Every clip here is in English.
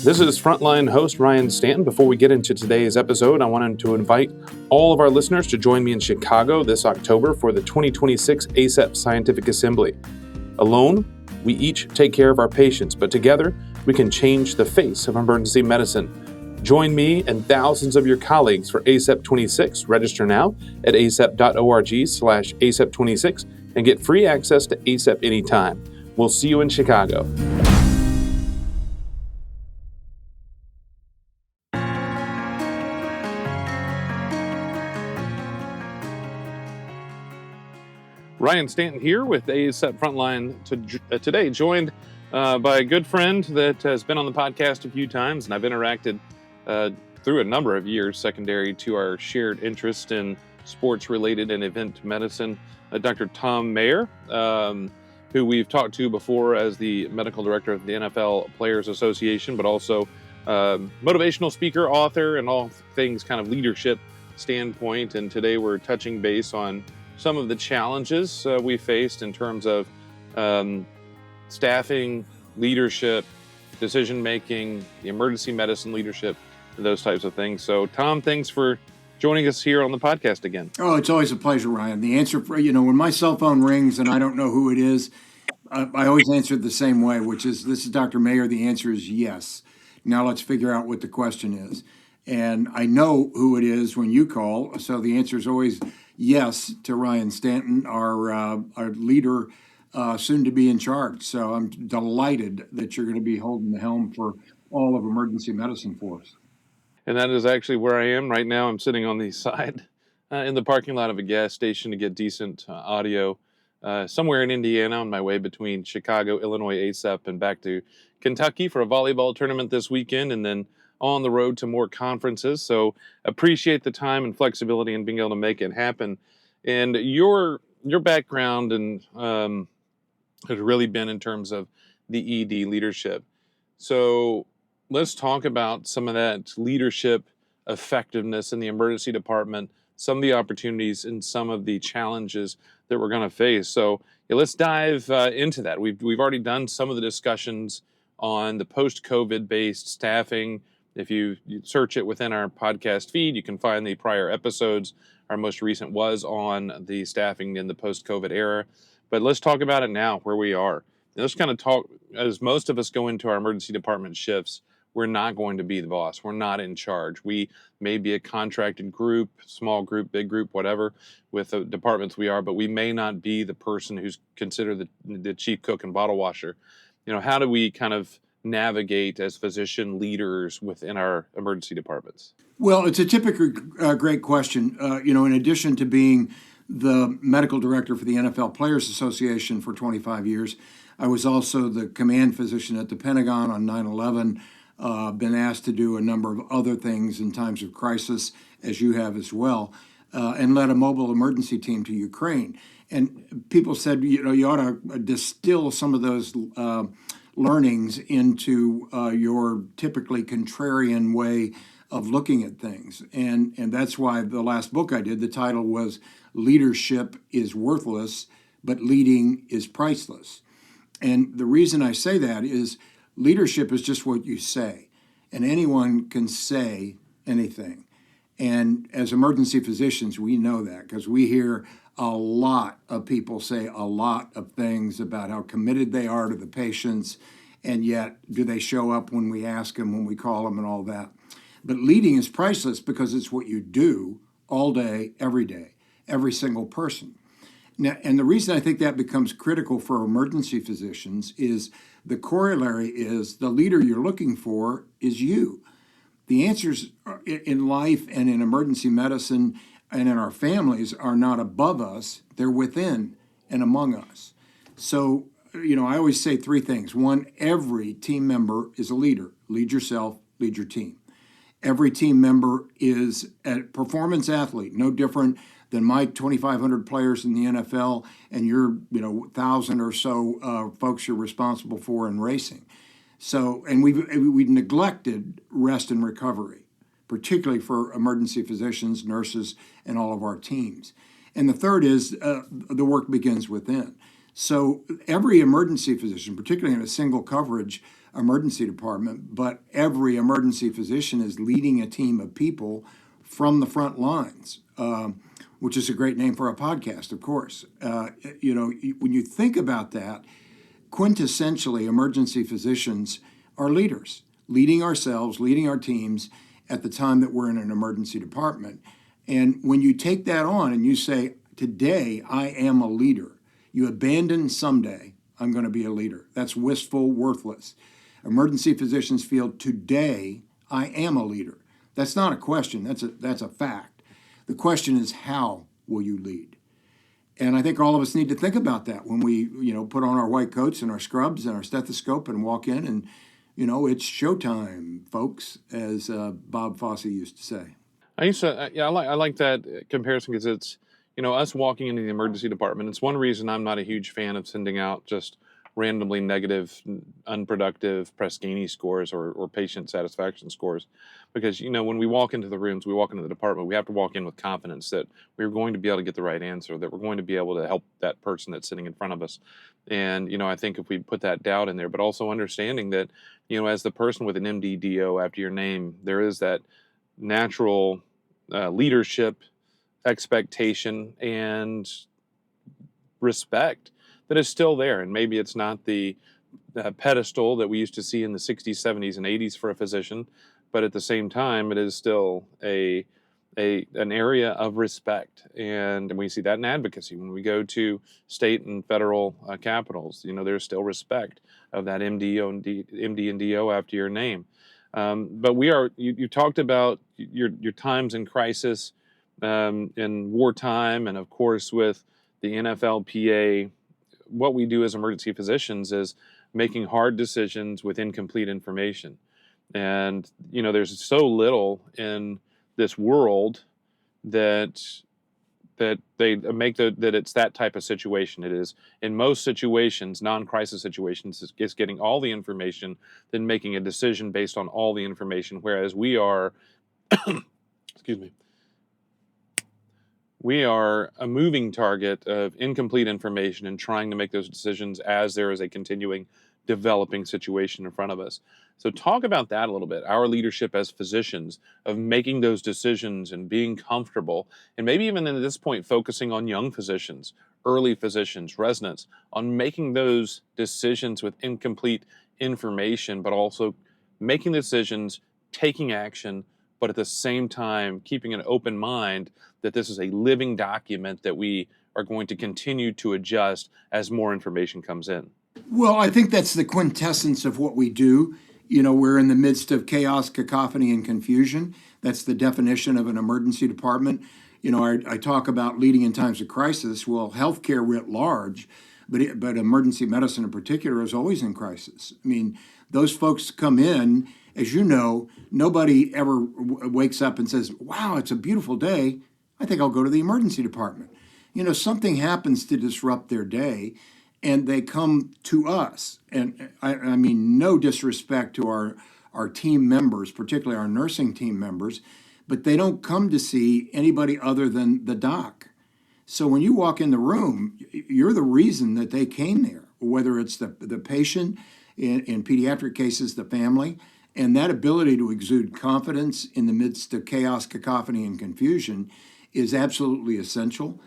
This is Frontline host Ryan Stanton. Before we get into today's episode, I wanted to invite all of our listeners to join me in Chicago this October for the 2026 ACEP Scientific Assembly. Alone, we each take care of our patients, but together, we can change the face of emergency medicine. Join me and thousands of your colleagues for ACEP 26. Register now at acep.org/ACEP26 and get free access to ACEP anytime. We'll see you in Chicago. Ryan Stanton here with ACEP Frontline today, joined by a good friend that has been on the podcast a few times, and I've interacted through a number of years secondary to our shared interest in sports-related and event medicine, Dr. Thom Mayer, who we've talked to before as the medical director of the NFL Players Association, but also motivational speaker, author, and all things kind of leadership standpoint. And today we're touching base on some of the challenges we faced in terms of staffing, leadership, decision-making, the emergency medicine leadership, and those types of things. So, Thom, thanks for joining us here on the podcast again. Oh, it's always a pleasure, Ryan. The answer, when my cell phone rings and I don't know who it is, I always answer it the same way, which is, this is Dr. Mayer. The answer is yes. Now let's figure out what the question is. And I know who it is when you call, so the answer is always yes to Ryan Stanton, our leader, soon to be in charge. So I'm delighted that you're going to be holding the helm for all of emergency medicine for us. And that is actually where I am right now. I'm sitting on the side in the parking lot of a gas station to get decent audio somewhere in Indiana on my way between Chicago, Illinois, ACEP, and back to Kentucky for a volleyball tournament this weekend, and then on the road to more conferences. So appreciate the time and flexibility and being able to make it happen. And your background and has really been in terms of the ED leadership. So let's talk about some of that leadership effectiveness in the emergency department, some of the opportunities and some of the challenges that we're going to face. So let's dive into that. We've already done some of the discussions on the post-COVID based staffing. If you search it within our podcast feed, you can find the prior episodes. Our most recent was on the staffing in the post-COVID era. But let's talk about it now, where we are. And let's kind of talk, as most of us go into our emergency department shifts, we're not going to be the boss. We're not in charge. We may be a contracted group, small group, big group, whatever, with the departments we are, but we may not be the person who's considered the chief cook and bottle washer. How do we kind of navigate as physician leaders within our emergency departments? Well, it's a typically great question. In addition to being the medical director for the NFL Players Association for 25 years, I was also the command physician at the Pentagon on 9/11. Been asked to do a number of other things in times of crisis, as you have as well, and led a mobile emergency team to Ukraine. And people said, you ought to distill some of those learnings into your typically contrarian way of looking at things. And that's why the last book I did, the title was Leadership is Worthless, but Leading is Priceless. And the reason I say that is leadership is just what you say, and anyone can say anything. And as emergency physicians, we know that because we hear a lot of people say a lot of things about how committed they are to the patients, and yet do they show up when we ask them, when we call them, and all that. But leading is priceless because it's what you do all day, every single person. Now, and the reason I think that becomes critical for emergency physicians is the corollary is the leader you're looking for is you. The answers in life and in emergency medicine and in our families are not above us, they're within and among us. So, I always say three things. One, every team member is a leader. Lead yourself, lead your team. Every team member is a performance athlete, no different than my 2,500 players in the NFL and your 1,000 or so folks you're responsible for in racing. So, and we've neglected rest and recovery, particularly for emergency physicians, nurses, and all of our teams. And the third is the work begins within. So every emergency physician, particularly in a single coverage emergency department, but every emergency physician is leading a team of people from the front lines, which is a great name for a podcast, of course. When you think about that, quintessentially, emergency physicians are leaders, leading ourselves, leading our teams at the time that we're in an emergency department. And when you take that on and you say, today I am a leader, you abandon someday, I'm going to be a leader. That's wistful, worthless. Emergency physicians feel, today I am a leader. That's not a question, that's a fact. The question is, how will you lead? And I think all of us need to think about that when we, put on our white coats and our scrubs and our stethoscope and walk in and, it's showtime, folks, as Bob Fosse used to say. I like that comparison because it's, us walking into the emergency department. It's one reason I'm not a huge fan of sending out just randomly negative, unproductive Press-Ganey scores or patient satisfaction scores. Because, when we walk into the rooms, we walk into the department, we have to walk in with confidence that we're going to be able to get the right answer, that we're going to be able to help that person that's sitting in front of us. And, I think if we put that doubt in there, but also understanding that, as the person with an MD-DO after your name, there is that natural leadership, expectation, and respect that is still there. And maybe it's not the pedestal that we used to see in the 60s, 70s, and 80s for a physician, but at the same time, it is still an area of respect. And we see that in advocacy. When we go to state and federal capitals, there's still respect of that MD and DO after your name. But you talked about your times in crisis, in wartime, and of course with the NFLPA. What we do as emergency physicians is making hard decisions with incomplete information. And, there's so little in this world that they make that it's that type of situation. It is, in most situations, non-crisis situations, it's getting all the information, then making a decision based on all the information. Whereas we are, excuse me, we are a moving target of incomplete information and trying to make those decisions as there is a continuing developing situation in front of us. So talk about that a little bit, our leadership as physicians of making those decisions and being comfortable, and maybe even at this point focusing on young physicians, early physicians, residents, on making those decisions with incomplete information, but also making decisions, taking action, but at the same time keeping an open mind that this is a living document that we are going to continue to adjust as more information comes in. Well, I think that's the quintessence of what we do. We're in the midst of chaos, cacophony, and confusion. That's the definition of an emergency department. I talk about leading in times of crisis. Well, healthcare writ large, but emergency medicine in particular is always in crisis. I mean, those folks come in, as you know, nobody ever wakes up and says, wow, it's a beautiful day. I think I'll go to the emergency department. Something happens to disrupt their day, and they come to us. And I mean, no disrespect to our team members, particularly our nursing team members, but they don't come to see anybody other than the doc. So when you walk in the room, you're the reason that they came there, whether it's the patient, in pediatric cases, the family. And that ability to exude confidence in the midst of chaos, cacophony, and confusion is absolutely essential.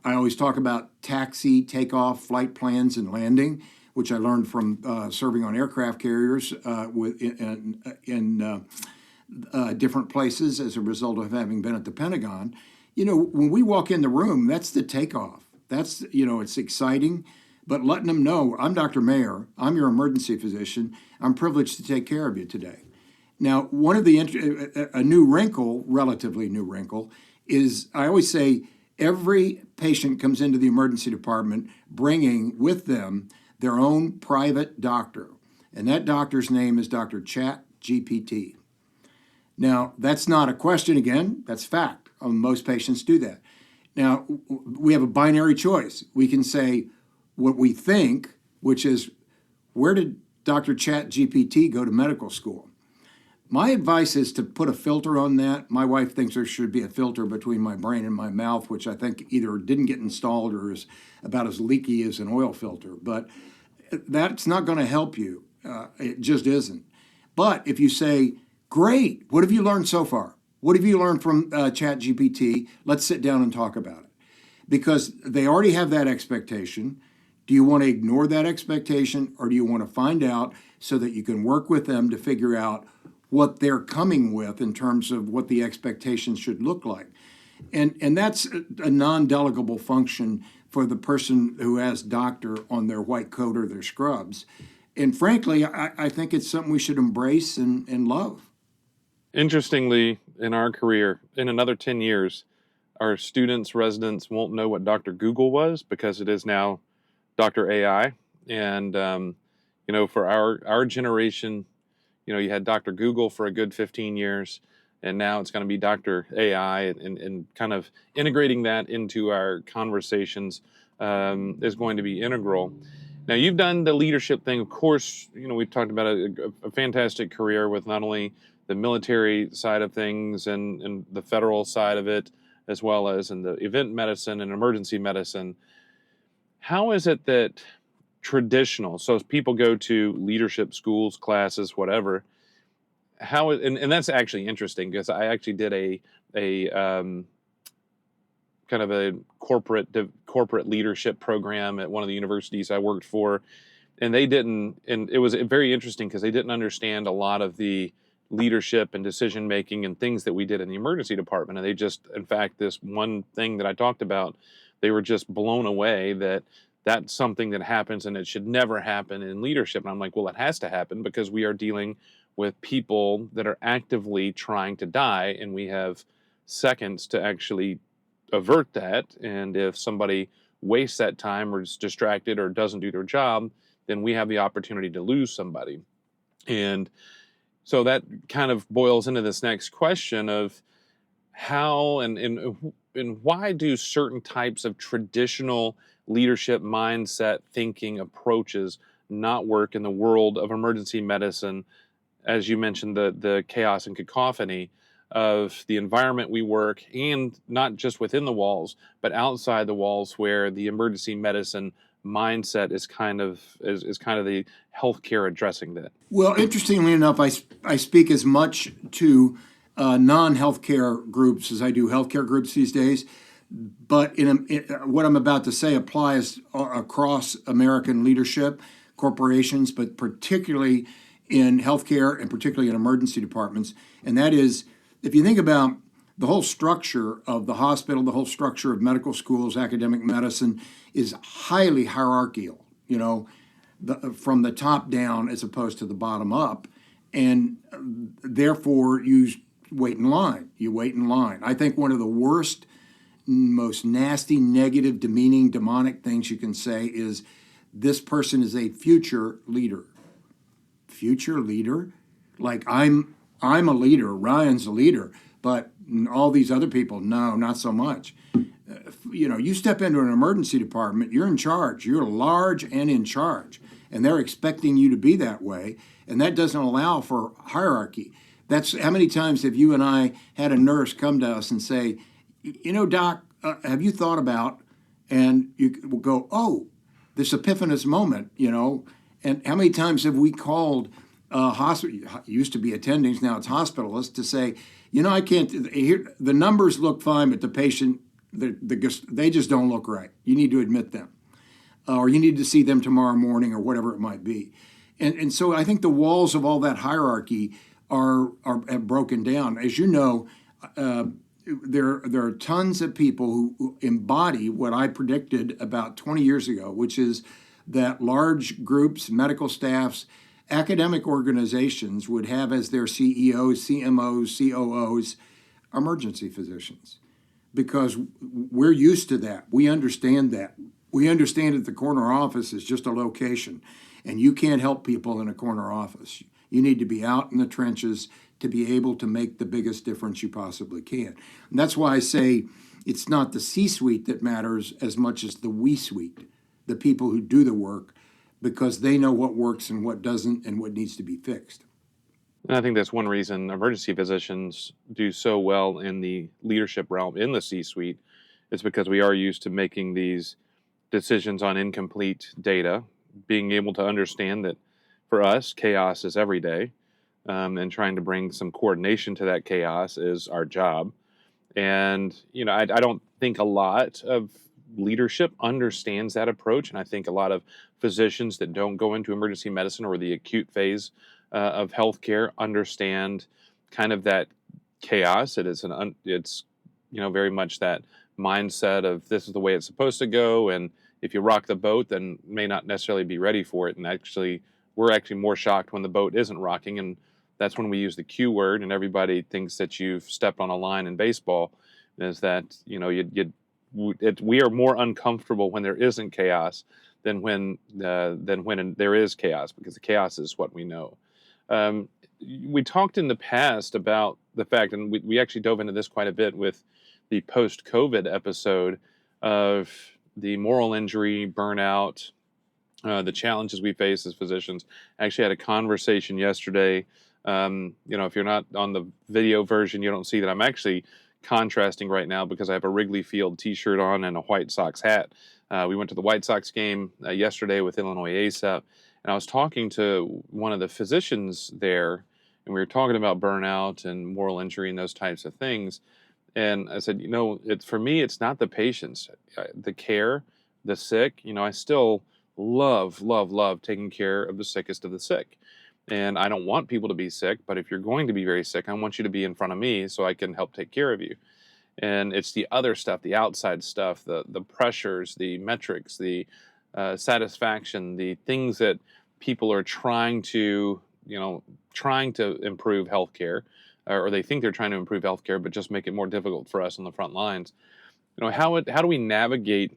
I always talk about taxi, takeoff, flight plans, and landing, which I learned from serving on aircraft carriers in different places as a result of having been at the Pentagon. When we walk in the room, that's the takeoff. That's, it's exciting, but letting them know, I'm Dr. Mayer, I'm your emergency physician, I'm privileged to take care of you today. Now, one of a new wrinkle, relatively new wrinkle, is I always say every patient comes into the emergency department bringing with them their own private doctor, and that doctor's name is Dr. Chat GPT. Now, that's not a question again, that's fact. Most patients do that. Now, we have a binary choice. We can say what we think, which is, where did Dr. Chat GPT go to medical school? My advice is to put a filter on that. My wife thinks there should be a filter between my brain and my mouth, which I think either didn't get installed or is about as leaky as an oil filter. But that's not going to help you. It just isn't. But if you say, great, what have you learned so far? What have you learned from ChatGPT? Let's sit down and talk about it. Because they already have that expectation. Do you want to ignore that expectation, or do you want to find out so that you can work with them to figure out what they're coming with in terms of what the expectations should look like? And that's a non-delegable function for the person who has doctor on their white coat or their scrubs. And frankly, I think it's something we should embrace and love. Interestingly, in our career, in another 10 years, our students, residents won't know what Dr. Google was because it is now Dr. AI. And, for our generation, you had Dr. Google for a good 15 years, and now it's going to be Dr. AI, and kind of integrating that into our conversations is going to be integral. Now, you've done the leadership thing. Of course, we've talked about a fantastic career with not only the military side of things and the federal side of it, as well as in the event medicine and emergency medicine. How is it that traditional, so as people go to leadership schools, classes, whatever, and that's actually interesting because I actually did a kind of a corporate leadership program at one of the universities I worked for, and it was very interesting because they didn't understand a lot of the leadership and decision making and things that we did in the emergency department, and they just, in fact, this one thing that I talked about, they were just blown away that that's something that happens and it should never happen in leadership. And I'm like, well, it has to happen because we are dealing with people that are actively trying to die, and we have seconds to actually avert that. And if somebody wastes that time or is distracted or doesn't do their job, then we have the opportunity to lose somebody. And so that kind of boils into this next question of how and why do certain types of traditional leadership mindset thinking approaches not work in the world of emergency medicine? As you mentioned, the chaos and cacophony of the environment we work, and not just within the walls, but outside the walls, where the emergency medicine mindset is kind of the healthcare addressing that. Well, interestingly enough, I speak as much to non-healthcare groups as I do healthcare groups these days. But what I'm about to say applies across American leadership, corporations, but particularly in healthcare and particularly in emergency departments. And that is, if you think about the whole structure of the hospital, the whole structure of medical schools, academic medicine is highly hierarchical, from the top down as opposed to the bottom up. And therefore, you wait in line. You wait in line. I think one of the worst, most nasty, negative, demeaning, demonic things you can say is this person is a future leader. Future leader? Like I'm a leader, Ryan's a leader, but all these other people, no, not so much. You step into an emergency department, you're in charge. You're large and in charge, and they're expecting you to be that way, and that doesn't allow for hierarchy. That's how many times have you and I had a nurse come to us and say, Doc, have you thought about, and you will go, oh, this epiphanous moment, and how many times have we called used to be attendings, now it's hospitalists, to say, I can't, the numbers look fine, but the patient, they just don't look right. You need to admit them. Or you need to see them tomorrow morning, or whatever it might be. And so I think the walls of all that hierarchy have broken down. As you know, there are tons of people who embody what I predicted about 20 years ago, which is that large groups, medical staffs, academic organizations would have as their CEOs, CMOs, COOs, emergency physicians. Because we're used to that. We understand that. We understand that the corner office is just a location, and you can't help people in a corner office. You need to be out in the trenches to be able to make the biggest difference you possibly can. And that's why I say it's not the C-suite that matters as much as the we-suite, the people who do the work, because they know what works and what doesn't and what needs to be fixed. And I think that's one reason emergency physicians do so well in the leadership realm, in the C-suite. It's because we are used to making these decisions on incomplete data, being able to understand that for us, chaos is every day, and trying to bring some coordination to that chaos is our job. And, I don't think a lot of leadership understands that approach. And I think a lot of physicians that don't go into emergency medicine or the acute phase of healthcare understand kind of that chaos. It's, very much that mindset of this is the way it's supposed to go. And if you rock the boat, then may not necessarily be ready for it. And actually, we're actually more shocked when the boat isn't rocking. And that's when we use the Q word, and everybody thinks that you've stepped on a line in baseball. Is that we are more uncomfortable when there isn't chaos than when there is chaos, because the chaos is what we know. Um, we talked in the past about the fact, and we actually dove into this quite a bit with the post-COVID episode of the moral injury, burnout, the challenges we face as physicians. I actually had a conversation yesterday. If you're not on the video version, you don't see that I'm actually contrasting right now because I have a Wrigley Field t-shirt on and a White Sox hat. We went to the White Sox game yesterday with Illinois ACEP, and I was talking to one of the physicians there, and we were talking about burnout and moral injury and those types of things. And I said, for me, it's not the patients, the care, the sick. I still love, love, love taking care of the sickest of the sick. And I don't want people to be sick, but if you're going to be very sick, I want you to be in front of me so I can help take care of you. And it's the other stuff, the outside stuff, the pressures, the metrics, the satisfaction, the things that people are trying to improve healthcare, or they think they're trying to improve healthcare, but just make it more difficult for us on the front lines. How do we navigate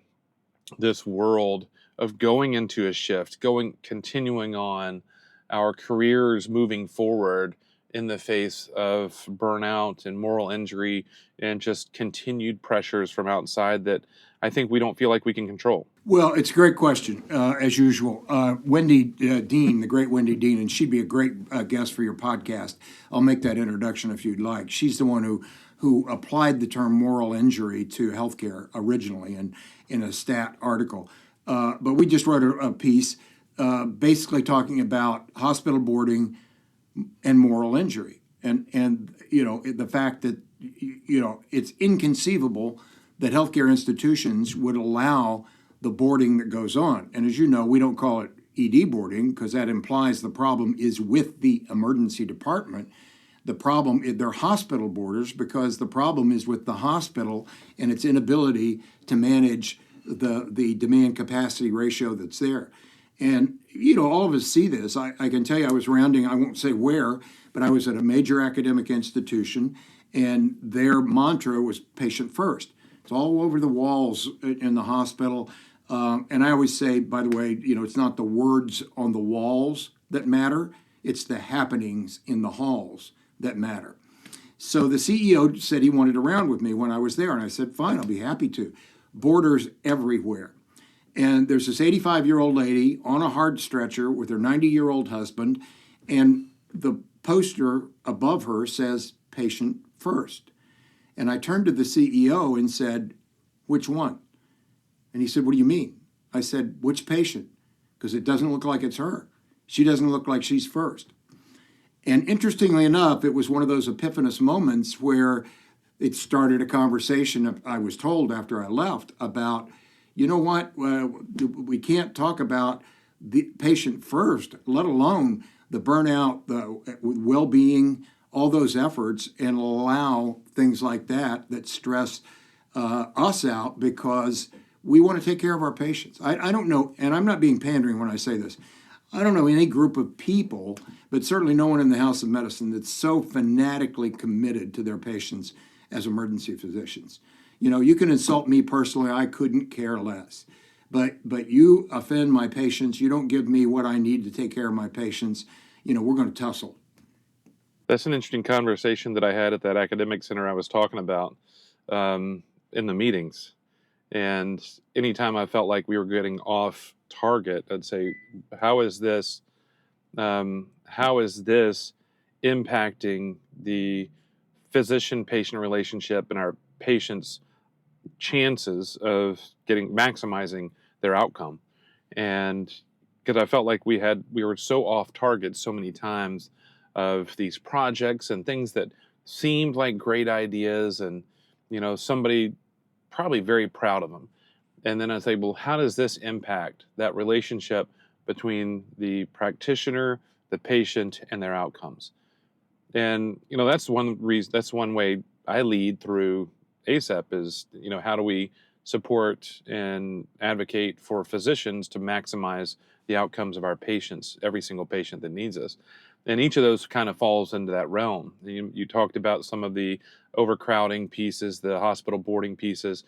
this world of going into a shift, continuing on our careers, moving forward in the face of burnout and moral injury and just continued pressures from outside that I think we don't feel like we can control? Well, it's a great question, as usual. Wendy Dean, the great Wendy Dean, and she'd be a great guest for your podcast. I'll make that introduction if you'd like. She's the one who applied the term moral injury to healthcare originally in a stat article. But we just wrote a piece basically talking about hospital boarding and moral injury. And the fact that, it's inconceivable that healthcare institutions would allow the boarding that goes on. And as you know, we don't call it ED boarding because that implies the problem is with the emergency department. The problem, they're hospital boarders because the problem is with the hospital and its inability to manage the demand capacity ratio that's there. And, all of us see this. I can tell you I was rounding, I won't say where, but I was at a major academic institution, and their mantra was patient first. It's all over the walls in the hospital. And I always say, by the way, it's not the words on the walls that matter. It's the happenings in the halls that matter. So the CEO said he wanted to round with me when I was there. And I said, fine, I'll be happy to. Borders everywhere. And there's this 85-year-old lady on a hard stretcher with her 90-year-old husband. And the poster above her says, patient first. And I turned to the CEO and said, which one? And he said, what do you mean? I said, which patient? Because it doesn't look like it's her. She doesn't look like she's first. And interestingly enough, it was one of those epiphanous moments where it started a conversation, I was told after I left, about, you know what, we can't talk about the patient first, let alone the burnout, the well-being, all those efforts, and allow things like that stress us out because we want to take care of our patients. I don't know, and I'm not being pandering when I say this, I don't know any group of people, but certainly no one in the House of Medicine that's so fanatically committed to their patients as emergency physicians. You can insult me personally, I couldn't care less. But you offend my patients, you don't give me what I need to take care of my patients, we're going to tussle. That's an interesting conversation that I had at that academic center I was talking about in the meetings. And anytime I felt like we were getting off target, I'd say, how is this impacting the physician-patient relationship and our patients' chances of maximizing their outcome? And because I felt like we were so off target so many times of these projects and things that seemed like great ideas, and somebody probably very proud of them. And then I say, well, how does this impact that relationship between the practitioner, the patient, and their outcomes? And that's one reason. That's one way I lead through ACEP is how do we support and advocate for physicians to maximize the outcomes of our patients, every single patient that needs us. And each of those kind of falls into that realm. You talked about some of the overcrowding pieces, the hospital boarding pieces.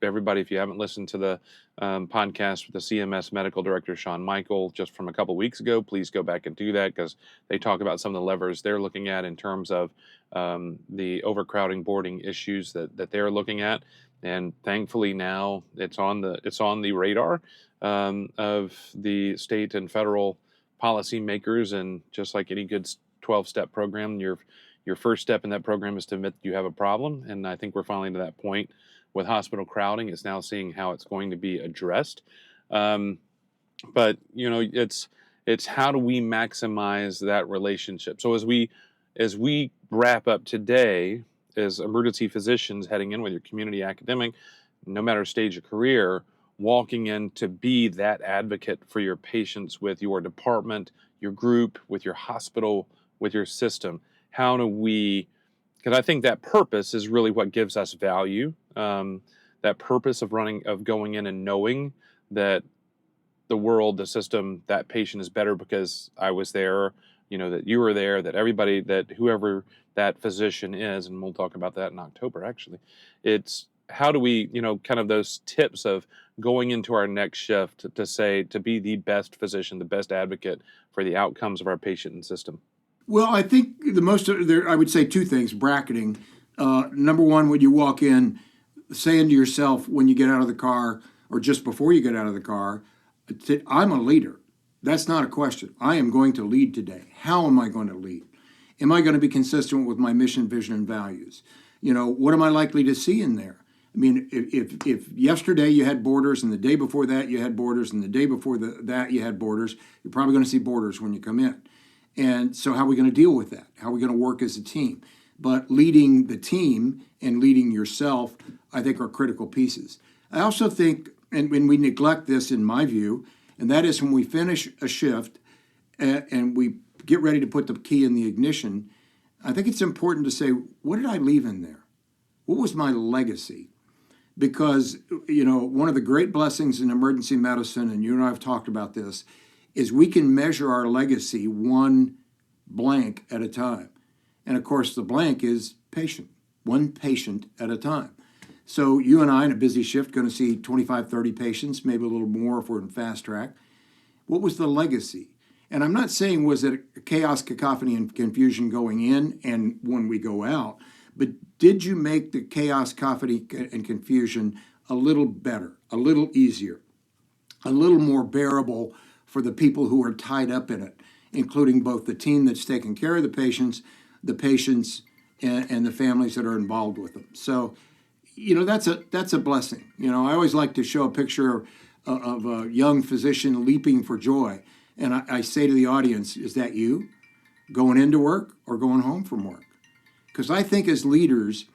Everybody, if you haven't listened to the podcast with the CMS medical director, Sean Michael, just from a couple weeks ago, please go back and do that, because they talk about some of the levers they're looking at in terms of the overcrowding boarding issues that they're looking at. And thankfully now it's on the radar of the state and federal policymakers. And just like any good 12-step program, your first step in that program is to admit you have a problem. And I think we're finally to that point with hospital crowding. It's now seeing how it's going to be addressed. But it's how do we maximize that relationship? So as we wrap up today as emergency physicians heading in with your community academic, no matter stage of career, walking in to be that advocate for your patients with your department, your group, with your hospital, with your system. How do we, because I think that purpose is really what gives us value. That purpose of going in and knowing that the world, the system, that patient is better because I was there, that you were there, that everybody, that whoever that physician is, and we'll talk about that in October, actually. It's how do we, kind of those tips of going into our next shift to be the best physician, the best advocate for the outcomes of our patient and system. Well, I think I would say two things, bracketing. Number one, when you walk in, saying to yourself when you get out of the car or just before you get out of the car, I'm a leader. That's not a question. I am going to lead today. How am I going to lead? Am I going to be consistent with my mission, vision, and values? What am I likely to see in there? I mean, if yesterday you had borders and the day before that you had borders and the day before that you had borders, you're probably going to see borders when you come in. And so how are we going to deal with that? How are we going to work as a team? But leading the team and leading yourself, I think, are critical pieces. I also think, and when we neglect this in my view, and that is when we finish a shift and we get ready to put the key in the ignition, I think it's important to say, what did I leave in there? What was my legacy? Because, one of the great blessings in emergency medicine, and you and I have talked about this, is we can measure our legacy one blank at a time. And of course, the blank is patient, one patient at a time. So you and I in a busy shift going to see 25, 30 patients, maybe a little more if we're in fast track. What was the legacy? And I'm not saying was it chaos, cacophony, and confusion going in and when we go out, but did you make the chaos, cacophony, and confusion a little better, a little easier, a little more bearable for the people who are tied up in it, including both the team that's taking care of the patients, and the families that are involved with them. So, that's a blessing. I always like to show a picture of a young physician leaping for joy. And I say to the audience, is that you going into work or going home from work? Because I think as leaders,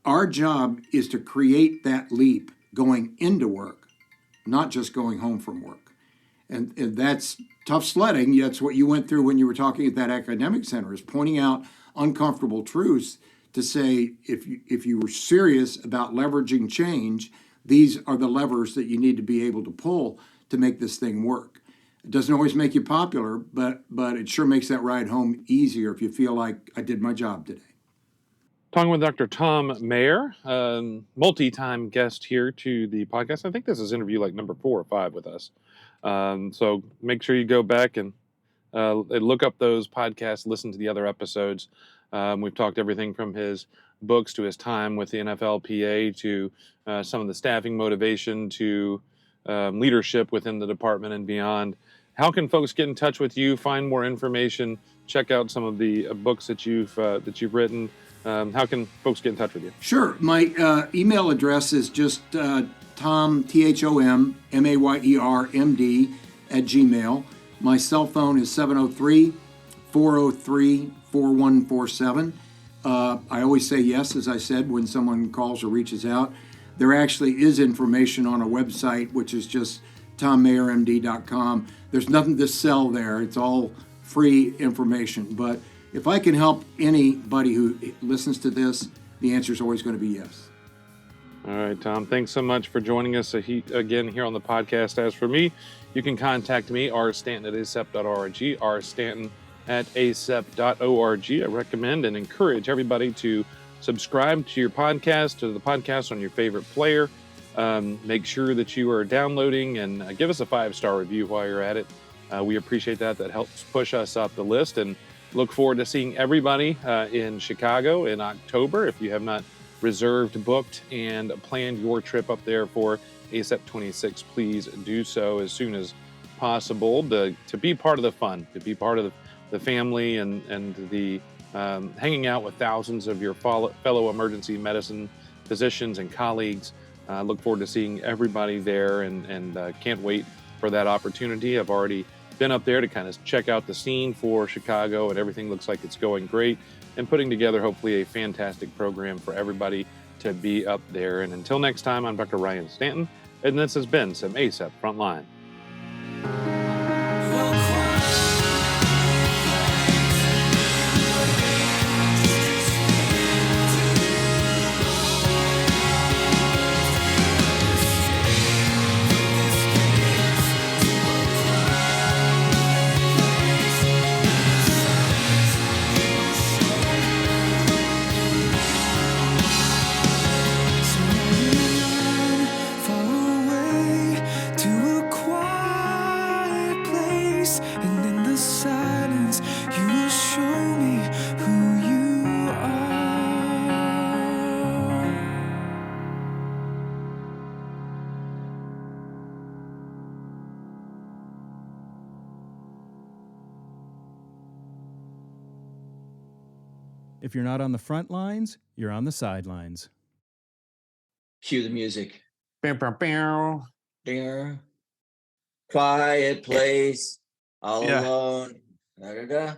our job is to create that leap going into work, not just going home from work. And that's tough sledding. That's what you went through when you were talking at that academic center, is pointing out uncomfortable truths to say, if you were serious about leveraging change, these are the levers that you need to be able to pull to make this thing work. It doesn't always make you popular, but it sure makes that ride home easier if you feel like I did my job today. Talking with Dr. Thom Mayer, multi-time guest here to the podcast. I think this is interview like number 4 or 5 with us. So make sure you go back and look up those podcasts, listen to the other episodes. We've talked everything from his books to his time with the NFLPA to some of the staffing motivation to leadership within the department and beyond. How can folks get in touch with you, find more information, check out some of the books that you've written? How can folks get in touch with you? Sure. My email address is just Thom, THOM, MAYER, MD, at Gmail. My cell phone is 703-403-4147. I always say yes, as I said, when someone calls or reaches out. There actually is information on a website, which is just thommayermd.com. There's nothing to sell there. It's all free information. But if I can help anybody who listens to this, the answer is always going to be yes. All right, Thom, thanks so much for joining us again here on the podcast. As for me, you can contact me, rstanton@acep.org, rstanton@acep.org. I recommend and encourage everybody to subscribe to your podcast, to the podcast on your favorite player. Make sure that you are downloading and give us a 5-star review while you're at it. We appreciate that. That helps push us up the list, and look forward to seeing everybody in Chicago in October. If you have not reserved, booked, and planned your trip up there for ACEP 26, please do so as soon as possible to be part of the fun, to be part of the family and the hanging out with thousands of your fellow emergency medicine physicians and colleagues. Look forward to seeing everybody there and can't wait for that opportunity. I've already been up there to kind of check out the scene for Chicago, and everything looks like it's going great, and putting together hopefully a fantastic program for everybody to be up there. And until next time, I'm Dr. Ryan Stanton, and this has been some ACEP Frontline. If you're not on the front lines, you're on the sidelines. Cue the music. Bow, bow, bow. There. Quiet place, all Yeah. alone. Da, da, da.